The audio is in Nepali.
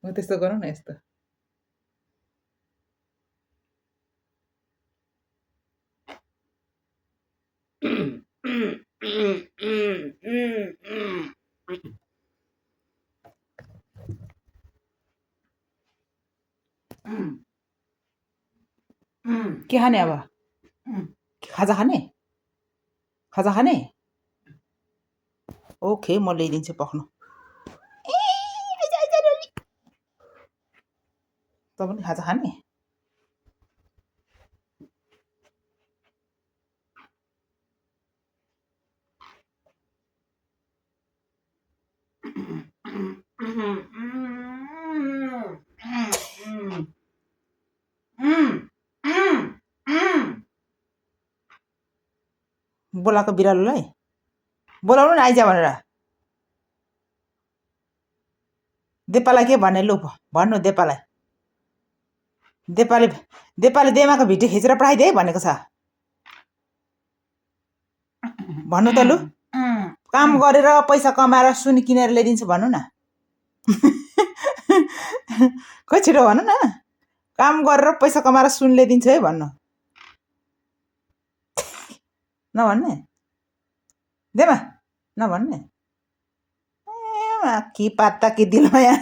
म त्यस्तो गरौँ न यस्तो के खाने अब खाजा खाने खाजा खाने ओके म ल्याइदिन्छु पक्नु तँ पनि खाजा खाने बोलाएको बिरालोलाई बोलाउनु न आइज भनेर देपालाई के भन्ने लु भन्नु देपालाई देपाले देमाको भिडियो खिचेर पठाइदिए भनेको छ भन्नु त लु काम गरेर पैसा कमाएर सुन किनेर ल्याइदिन्छु भन्नु न खोइ छिटो भन्नु न काम गरेर पैसा कमाएर सुन ल्याइदिन्छु है भन्नु नभन्ने देमा नभन्ने कि पात्ता कि दिलमाया